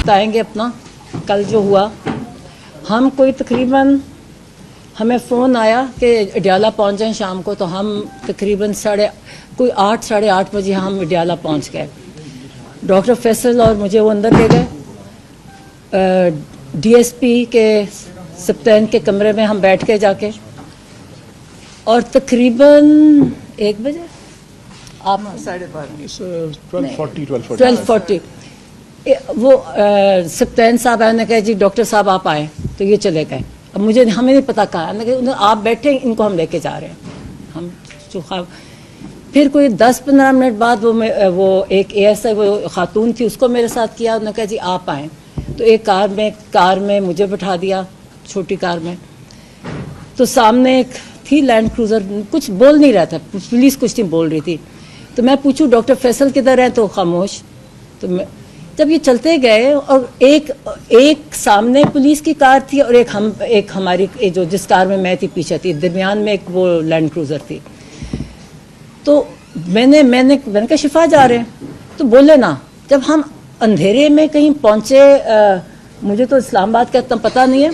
बताएंगे अपना कल जो हुआ। हम कोई तकरीबन, हमें फ़ोन आया कि अडियाला पहुंच जाएं शाम को, तो हम तकरीबन 8 साढ़े 8 बजे हम अडियाला पहुंच गए। डॉक्टर फैसल और मुझे वो अंदर ले गए, डीएसपी के सप्तान के कमरे में हम बैठ के जाके, और तकरीबन 1 बजे आप 12:40 वो सप्तान साहब आए, उन्होंने कहा जी डॉक्टर साहब आप आए, तो ये चले गए। अब हमें नहीं पता कहा, आप बैठे, इनको हम लेके जा रहे हैं। हम फिर कोई 10-15 मिनट बाद वो एक एएसआई वो खातून थी, उसको मेरे साथ किया। उन्होंने कहा जी आप आए, तो एक कार में मुझे बैठा दिया, छोटी कार में। तो सामने एक थी लैंड क्रूजर, कुछ बोल नहीं रहा था, पुलिस कुछ नहीं बोल रही थी। तो मैं पूछूं डॉक्टर फैसल किधर है, तो खामोश। तो जब ये चलते गए, और एक सामने पुलिस की कार थी और एक हमारी जो जिस कार में मैं थी पीछे थी, दरमियान में एक वो लैंड क्रूजर थी। तो मैंने कहा शिफा जा रहे हैं, तो बोले ना। जब हम अंधेरे में कहीं पहुंचे, मुझे तो इस्लामाबाद का इतना पता नहीं है,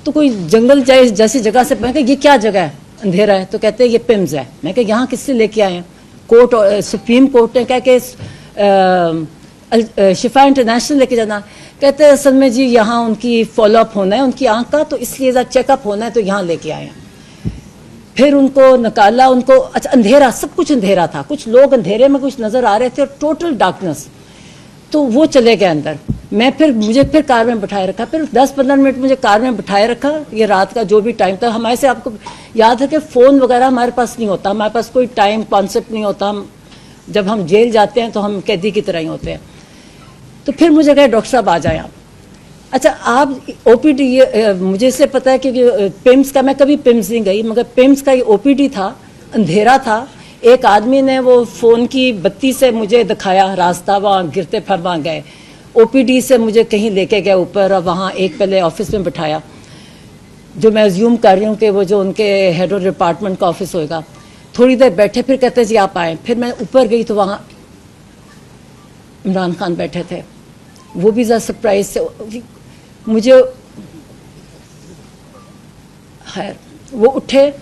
तो कोई जंगल जैसी जगह से, मैं कहा ये क्या जगह है, अंधेरा है। तो कहते हैं ये पिम्स है। मैं कहा यहाँ किससे लेके आए हैं? कोर्ट, सुप्रीम कोर्ट ने कहा कि शिफा इंटरनेशनल लेके जाना। कहते हैं असल में जी यहाँ उनकी फॉलोअप होना है उनकी आंख का, तो इसलिए ज़रा चेकअप होना है, तो यहाँ लेके आए हैं। फिर उनको निकाला, उनको अच्छा अंधेरा, सब कुछ अंधेरा था, कुछ लोग अंधेरे में कुछ नज़र आ रहे थे और टोटल डार्कनेस। तो वो चले गए अंदर। मुझे फिर कार में बिठाए रखा, फिर 10-15 मिनट मुझे कार में बिठाए रखा। ये रात का जो भी टाइम था, हमारे से आपको याद है कि फ़ोन वगैरह हमारे पास नहीं होता, हमारे पास कोई टाइम कॉन्सेप्ट नहीं होता। जब हम जेल जाते हैं तो हम कैदी की तरह ही होते हैं। तो फिर मुझे कहा डॉक्टर साहब आ जाएं आप। अच्छा आप ओपीडी, मुझे इससे पता है क्योंकि पिम्स का, मैं कभी पिम्स नहीं गई, मगर पिम्स का ये ओपीडी था, अंधेरा था। एक आदमी ने वो फ़ोन की बत्ती से मुझे दिखाया रास्ता, वहाँ गिरते फिर वहाँ गए। ओपीडी से मुझे कहीं लेके गए ऊपर, और वहाँ एक पहले ऑफिस में बिठाया, जो मैं अज्यूम कर रही हूँ कि वो जो उनके हेड ऑफ डिपार्टमेंट का ऑफिस होगा। थोड़ी देर बैठे, फिर कहते जी आप आए। फिर मैं ऊपर गई तो वहाँ इमरान खान बैठे थे। वो भी ज़रा सरप्राइज से मुझे, खैर वो उठे,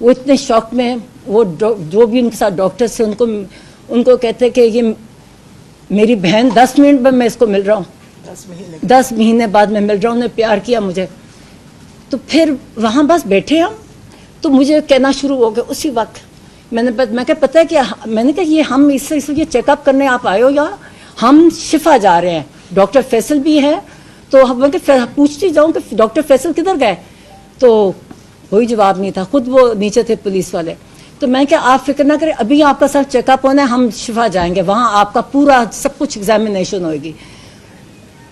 वो इतने शॉक में, वो जो भी उनके साथ डॉक्टर्स थे उनको कहते कि ये मेरी बहन, 10 मिनट में मैं इसको मिल रहा हूँ, 10 महीने बाद मैं मिल रहा हूँ, उन्होंने प्यार किया मुझे। तो फिर वहाँ बस बैठे हम, तो मुझे कहना शुरू हो गया उसी वक्त। मैं क्या पता है कि मैंने कहा ये हम इसलिए चेकअप करने आप आए हो या हम शिफा जा रहे हैं? डॉक्टर फैसल भी है, तो मैं पूछती जाऊँ कि डॉक्टर फैसल किधर गए, तो कोई जवाब नहीं था, खुद वो नीचे थे पुलिस वाले। तो मैं क्या, आप फिक्र ना करें, अभी आपका सब चेकअप होना है, हम शिफा जाएंगे, वहाँ आपका पूरा सब कुछ एग्जामिनेशन होगी।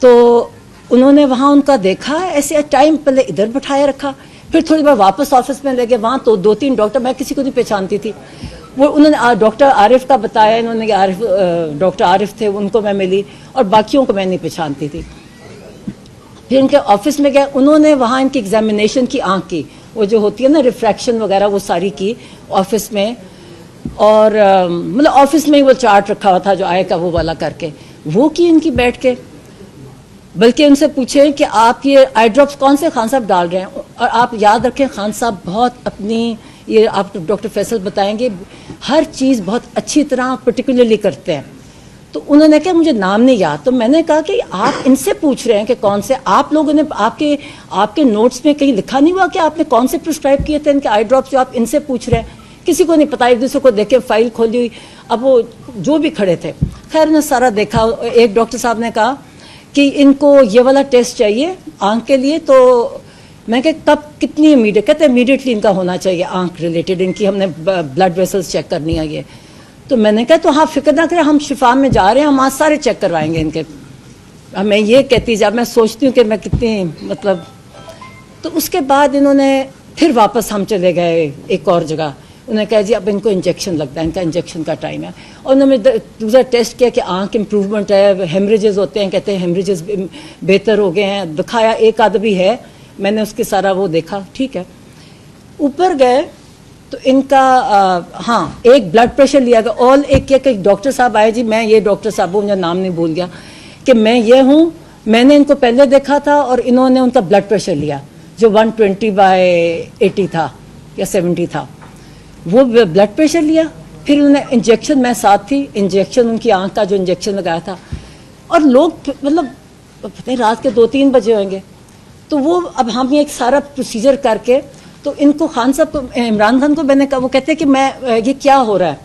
तो उन्होंने वहाँ उनका देखा, ऐसे टाइम पहले इधर बिठाए रखा, फिर थोड़ी बार वापस ऑफिस में ले गए। वहाँ तो 2-3 डॉक्टर, मैं किसी को नहीं पहचानती थी। वो उन्होंने डॉक्टर आरिफ का बताया, इन्होंने डॉक्टर आरिफ थे, उनको मैं मिली, और बाकियों को मैं नहीं पहचानती थी। फिर उनके ऑफिस में गए, उन्होंने वहाँ इनकी एग्जामिनेशन की, आँख की वो जो होती है ना रिफ्रैक्शन वगैरह, वो सारी की ऑफिस में। और मतलब ऑफिस में ही वो चार्ट रखा हुआ था जो आए का वो वाला करके, वो की इनकी बैठ के। बल्कि उनसे पूछे कि आप ये आई ड्रॉप्स कौन से खान साहब डाल रहे हैं। और आप याद रखें, खान साहब बहुत अपनी, ये आप डॉक्टर फैसल बताएंगे, हर चीज़ बहुत अच्छी तरह पर्टिकुलरली करते हैं। तो उन्होंने कहा मुझे नाम नहीं याद। तो मैंने कहा कि आप इनसे पूछ रहे हैं कि कौन से, आप लोगों ने आपके नोट्स में कहीं लिखा नहीं हुआ कि आपने कौन से प्रिस्क्राइब किए थे इनके आई ड्रॉप्स, जो आप इनसे पूछ रहे हैं? किसी को नहीं पता, एक दूसरे को देख के फाइल खोली हुई। अब वो जो भी खड़े थे, खैर उन्होंने सारा देखा। एक डॉक्टर साहब ने कहा कि इनको ये वाला टेस्ट चाहिए आँख के लिए। तो मैं कह कब, कितनी इमीडिएट? कहते इमीडिएटली इनका होना चाहिए आँख रिलेटेड, इनकी हमने ब्लड वेसल्स चेक करनी है ये। तो मैंने कहा तो हाँ फिक्र ना करें, हम शिफा में जा रहे हैं, हम आज सारे चेक करवाएंगे इनके। मैं ये कहती जब मैं सोचती हूँ कि मैं कितनी मतलब। तो उसके बाद इन्होंने फिर वापस हम चले गए एक और जगह। उन्होंने कहा जी अब इनको इंजेक्शन लगता है, इनका इंजेक्शन का टाइम है। और उन्होंने दूसरा टेस्ट किया कि आँख इम्प्रूवमेंट है, हेमरेजेस होते हैं, कहते हैं हेमरेजेस बेहतर हो गए हैं। दिखाया एक आध भी है, मैंने उसके सारा वो देखा, ठीक है। ऊपर गए तो इनका हाँ एक ब्लड प्रेशर लिया गया। और एक डॉक्टर साहब आए जी, मैं ये डॉक्टर साहब हूँ, मुझे नाम नहीं भूल गया, कि मैं ये हूँ, मैंने इनको पहले देखा था और इन्होंने उनका ब्लड प्रेशर लिया जो 120/80 था या 70 था, वो ब्लड प्रेशर लिया। फिर उन्होंने इंजेक्शन, मैं साथ थी, इंजेक्शन उनकी आंख का जो इंजेक्शन लगाया था, और लोग मतलब पता नहीं रात के 2-3 बजे होंगे, तो वो अब हम ये एक सारा प्रोसीजर करके, तो इनको खान साहब को, इमरान खान को मैंने कहा, वो कहते हैं कि मैं ये क्या हो रहा है,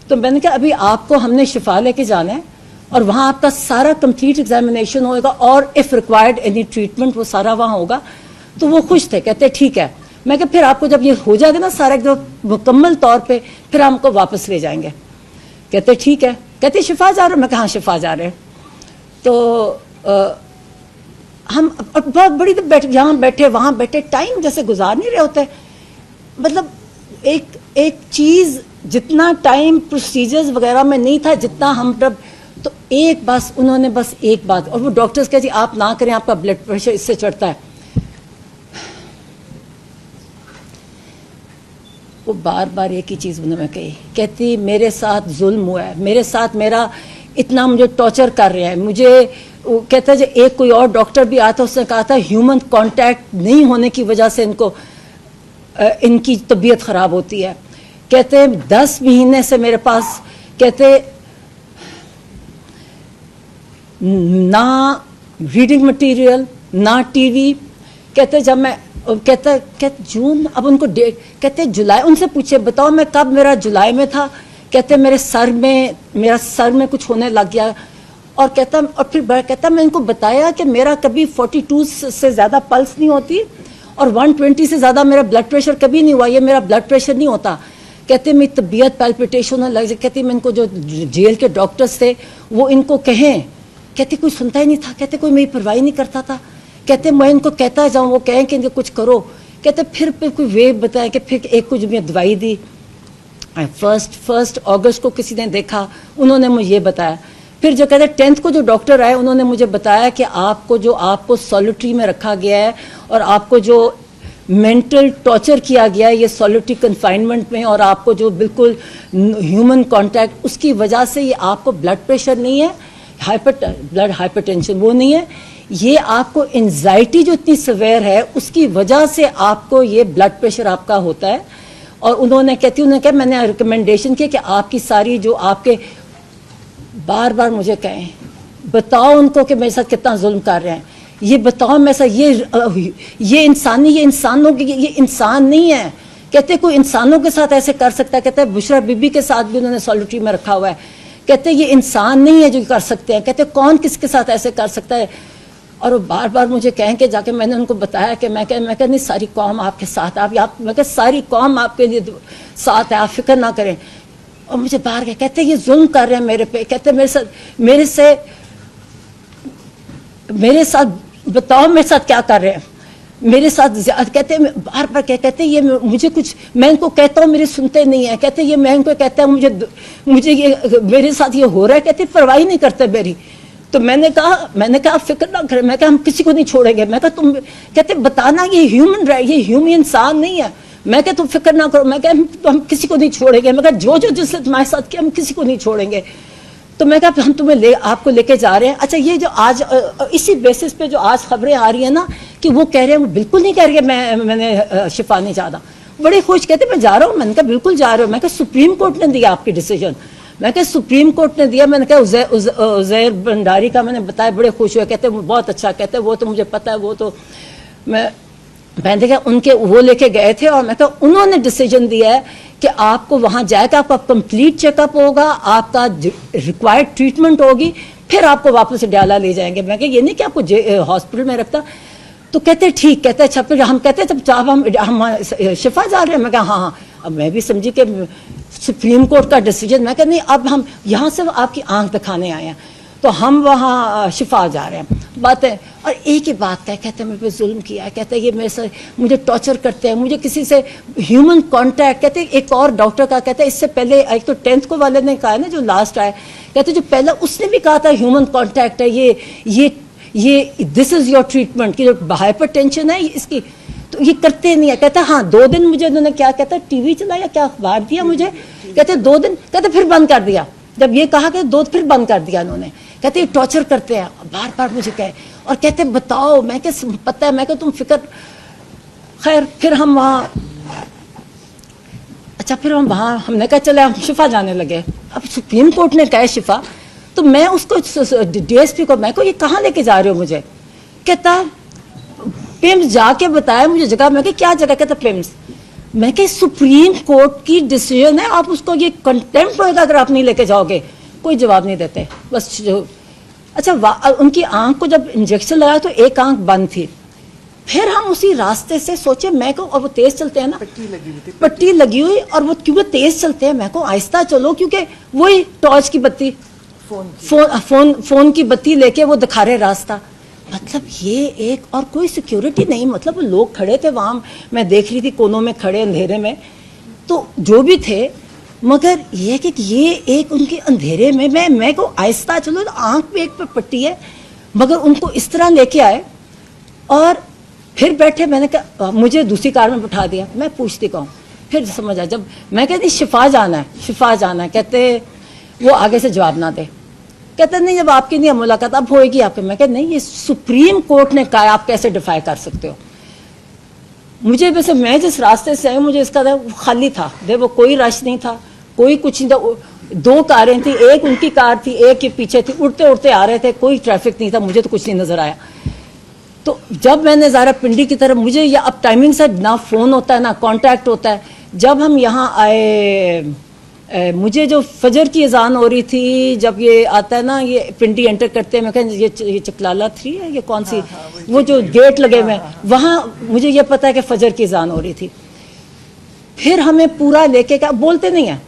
तो मैंने कहा अभी आपको हमने शिफा लेके जाना है और वहाँ आपका सारा कंप्लीट एग्जामिनेशन होगा और इफ़ रिक्वायर्ड एनी ट्रीटमेंट वो सारा वहाँ होगा। तो वो खुश थे, कहते ठीक है। मैं कहा फिर आपको जब ये हो जाएगा ना सारा एकदम मुकम्मल तौर पे, फिर हमको वापस ले जाएंगे। कहते ठीक है। कहते शिफा जा रहे हो? मैं कहा हाँ शिफा जा रहे हैं। तो हम बहुत बड़ी तो यहाँ बैठे वहाँ बैठे टाइम जैसे गुजार नहीं रहे होते, मतलब एक चीज़ जितना टाइम प्रोसीजर्स वगैरह में नहीं था जितना हम तब, तो एक बस उन्होंने बस एक बात, और वो डॉक्टर्स कहे जी आप ना करें, आपका ब्लड प्रेशर इससे चढ़ता है। वो बार बार एक ही चीज़ उन्होंने कही, कहती मेरे साथ जुल्म हुआ है, मेरे साथ मेरा इतना मुझे टॉर्चर कर रहे हैं, मुझे कहता है एक कोई और डॉक्टर भी आता, उसने कहा था ह्यूमन कांटेक्ट नहीं होने की वजह से इनको इनकी तबीयत ख़राब होती है। कहते 10 महीने से मेरे पास, कहते ना रीडिंग मटेरियल ना टीवी। कहते जब मैं कहते जून, अब उनको डेट, कहते जुलाई, उनसे पूछे बताओ मैं कब, मेरा जुलाई में था। कहते मेरा सर में कुछ होने लग गया, और कहता, और फिर कहता मैं इनको बताया कि मेरा कभी 42 से ज़्यादा पल्स नहीं होती और 120 से ज़्यादा मेरा ब्लड प्रेशर कभी नहीं हुआ, ये मेरा ब्लड प्रेशर नहीं होता। कहते मेरी तबीयत पैल्पिटेशन होने लग जाए। कहती मैं इनको जो जेल के डॉक्टर्स थे वो इनको कहें, कहते कोई सुनता ही नहीं था, कहते कोई मेरी परवाह नहीं करता था। कहते मैं इनको कहता जाऊँ, वो कहें कि इनको कुछ करो। कहते फिर कोई वे बताया कि फिर एक कुछ मैं दवाई दी। 1 अगस्त को किसी ने देखा, उन्होंने मुझे ये बताया। फिर जो कहते 10th को जो डॉक्टर आए उन्होंने मुझे बताया कि आपको सॉलिटरी में रखा गया है और आपको जो मेंटल टॉर्चर किया गया है ये सॉलिटरी कन्फाइनमेंट में, और आपको जो बिल्कुल ह्यूमन कांटेक्ट, उसकी वजह से ये आपको ब्लड प्रेशर नहीं है, ब्लड हाइपरटेंशन वो नहीं है, ये आपको एंजाइटी जो इतनी सवेयर है उसकी वजह से आपको ये ब्लड प्रेशर आपका होता है। और उन्होंने कहा मैंने रिकमेंडेशन किया कि आपकी सारी जो आपके, बार बार मुझे कहें बताओ उनको कि मेरे साथ कितना जुल्म कर रहे हैं, ये बताओ मेरे साथ ये इंसानों की, ये इंसान नहीं है। कहते कोई इंसानों के साथ ऐसे कर सकता है? कहते बुशरा बीबी के साथ भी उन्होंने सॉलिटरी में रखा हुआ है। कहते ये इंसान नहीं है जो कर सकते हैं। कहते कौन किसके साथ ऐसे कर सकता है? और वो बार बार मुझे कहें कि जाके मैंने उनको बताया कि मैं कह नहीं सारी कौम आपके साथ, मैं कह सारी कौम आपके लिए साथ है, आप फिक्र ना करें। और मुझे बाहर गए, कहते ये जुल्म कर रहे हैं मेरे पे, कहते मेरे साथ बताओ मेरे साथ क्या कर रहे हैं, मेरे साथ कहते बार बार कहते ये मुझे कुछ, मैं इनको कहता हूँ मेरे सुनते नहीं है। कहते ये मैं इनको कहता हूँ मुझे ये मेरे साथ ये हो रहा है, कहते परवाह नहीं करते मेरी। तो मैंने कहा फिक्र ना करें, मैं कहा हम किसी को नहीं छोड़ेंगे। मैं कहा तुम, कहते बताना ये ह्यूमन राइट, ये ह्यूमन इंसान नहीं है। मैं कहा तुम फिक्र ना करो, मैं कहा हम किसी को नहीं छोड़ेंगे। मैं कहा जो जिसने तुम्हारे साथ किया हम किसी को नहीं छोड़ेंगे। तो मैं कहा हम तुम्हें आपको लेके जा रहे हैं। अच्छा ये जो आज इसी बेसिस पे जो आज खबरें आ रही है ना कि वो कह रहे हैं, वो बिल्कुल नहीं कह रही है मैंने शिफा नहीं चाहता, बड़े खुश कहते मैं जा रहा हूँ। मैंने कहा बिल्कुल जा रहे हो। मैं कहा सुप्रीम कोर्ट ने दिया आपकी डिसीजन, मैं कहा सुप्रीम कोर्ट ने दिया। मैंने कहा उज़ैर भंडारी का मैंने बताया, बड़े खुश हुए, कहते बहुत अच्छा, कहते वो तो मुझे पता है, वो तो मैंने कहा उनके वो लेके गए थे। और मैं कहा उन्होंने डिसीजन दिया है कि आपको वहाँ जाएगा, आपका कंप्लीट चेकअप होगा, आपका रिक्वायर्ड ट्रीटमेंट होगी, फिर आपको वापस डाला ले जाएंगे। मैं कहा ये नहीं कि आपको हॉस्पिटल में रखता। तो कहते ठीक, कहते अच्छा। फिर हम कहते जब हम शिफा जा रहे हैं। मैं कहा हाँ। अब मैं भी समझी कि सुप्रीम कोर्ट का डिसीजन। मैं कहा नहीं, अब हम यहाँ से आपकी आंख दिखाने आए हैं, तो हम वहाँ शिफा जा रहे हैं। बातें और एक ही बात कहते मेरे पे जुल्म किया है, कहते ये मेरे से मुझे टॉर्चर करते हैं, मुझे किसी से ह्यूमन कांटेक्ट। कहते एक और डॉक्टर का, कहते इससे पहले एक तो 10th को वाले ने कहा है ना जो लास्ट आए, कहते जो पहला उसने भी कहा था ह्यूमन कांटेक्ट है, ये दिस इज योर ट्रीटमेंट की जो हाइपरटेंशन है इसकी, तो ये करते नहीं है। कहते हाँ 2 दिन मुझे उन्होंने क्या कहता टीवी चलाया, क्या अखबार दिया मुझे, कहते 2 दिन, कहते फिर बंद कर दिया। जब ये कहा कि दो फिर बंद कर दिया उन्होंने। कहते टॉर्चर करते हैं, बार बार मुझे कहे और कहते बताओ। मैं क्या पता है, मैं क्या तुम फिक्र। खैर फिर हम वहाँ, अच्छा फिर हम वहाँ, हमने कहा चले हम शिफा जाने लगे। अब सुप्रीम कोर्ट ने कहा शिफा, तो मैं उसको डीएसपी को, मैं को ये कहाँ लेके जा रहे हो मुझे? कहता पिम्स जाके बताया मुझे जगह। मैं क्या जगह? कहता पिम्स। मैं कि सुप्रीम कोर्ट की डिसीजन है, आप उसको ये कंटेम्प्ट होगा अगर आप नहीं लेके जाओगे। कोई जवाब नहीं देते बस जो। अच्छा उनकी आंख को जब इंजेक्शन लगाया तो एक आंख बंद थी। फिर हम उसी रास्ते से सोचे, मैं को, और वो तेज चलते हैं ना, पट्टी लगी हुई, और वो क्यों तेज चलते हैं? मैं को आहिस्ता चलो, क्योंकि वही टॉर्च की बत्ती, फोन की बत्ती लेके वो दिखा रहे रास्ता। मतलब ये एक, और कोई सिक्योरिटी नहीं, मतलब वो लोग खड़े थे वहाँ, मैं देख रही थी कोनों में खड़े अंधेरे में, तो जो भी थे। मगर ये कि ये एक उनके अंधेरे में, मैं को आहिस्ता चलो, आंख पे एक पे पट्टी है, मगर उनको इस तरह लेके आए और फिर बैठे। मैंने कहा मुझे दूसरी कार में बिठा दिया। मैं पूछती कहूँ, फिर समझ आया जब मैं कहती शिफा जाना है, शिफा जाना है। कहते वो आगे से जवाब ना दे, कहते नहीं जब आपकी नहीं मुलाकात अब होएगी आपके। मैं कहते नहीं, ये सुप्रीम कोर्ट ने कहा, आप कैसे डिफाई कर सकते हो? मुझे वैसे, मैं जिस रास्ते से आई मुझे इसका खाली था, देखो कोई रश नहीं था, कोई कुछ नहीं था। दो कारें थी, एक उनकी कार थी, एक के पीछे थी, उड़ते उड़ते आ रहे थे, कोई ट्रैफिक नहीं था, मुझे तो कुछ नहीं नजर आया। तो जब मैंने ज़रा पिंडी की तरफ, मुझे ये अब टाइमिंग से ना फ़ोन होता है ना कांटेक्ट होता है। जब हम यहाँ आए, मुझे जो फजर की अजान हो रही थी, जब ये आता है ना, ये पिंडी एंटर करते हैं, मैं कह ये चकलाला 3 है, ये कौन सी, वो जो गेट लगे हुए हैं वहाँ, मुझे ये पता है कि फजर की अजान हो रही थी। फिर हमें पूरा लेके क्या, बोलते नहीं है,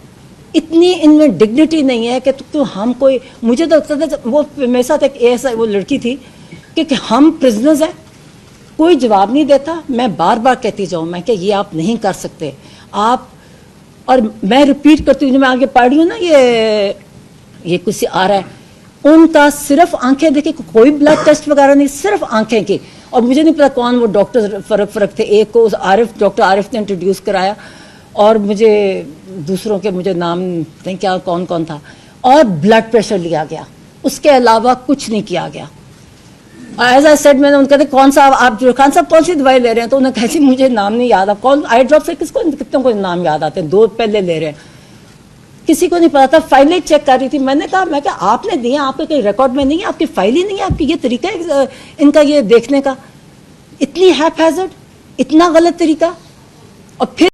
इतनी इनमें डिग्निटी नहीं है कि तो हम कोई, मुझे तो लगता था वो मेरे साथ एक ऐसा वो लड़की थी कि हम प्रिजनर्स हैं, कोई जवाब नहीं देता। मैं बार बार कहती जाऊँ, मैं कि ये आप नहीं कर सकते आप। और मैं रिपीट करती हूँ, मैं आगे पढ़ रही हूँ ना, ये कुछ आ रहा है, उनका सिर्फ आंखें देखे, कोई ब्लड टेस्ट वगैरह नहीं, सिर्फ आंखें की। और मुझे नहीं पता कौन वो डॉक्टर फर्क थे, एक को आरिफ, डॉक्टर आरिफ ने इंट्रोड्यूस कराया, और मुझे दूसरों के मुझे नाम नहीं क्या कौन कौन था। और ब्लड प्रेशर लिया गया, उसके अलावा कुछ नहीं किया गया। एज आई सेड, मैंने उनका कौन सा आप जो खान साहब कौन सी दवाई ले रहे हैं? तो उन्हें कैसी, मुझे नाम नहीं याद। आप कौन आई ड्रॉप से किसको, कितनों को नाम याद आते हैं, 2 पहले ले रहे हैं, किसी को नहीं पता था। फाइलें चेक कर रही थी, मैंने कहा, मैं क्या आपने दिया, आपके कहीं रिकॉर्ड में नहीं है, आपकी फाइल ही नहीं है, आपकी ये तरीका है इनका ये देखने का, इतनी हैपहैज़र्ड, इतना गलत तरीका। और फिर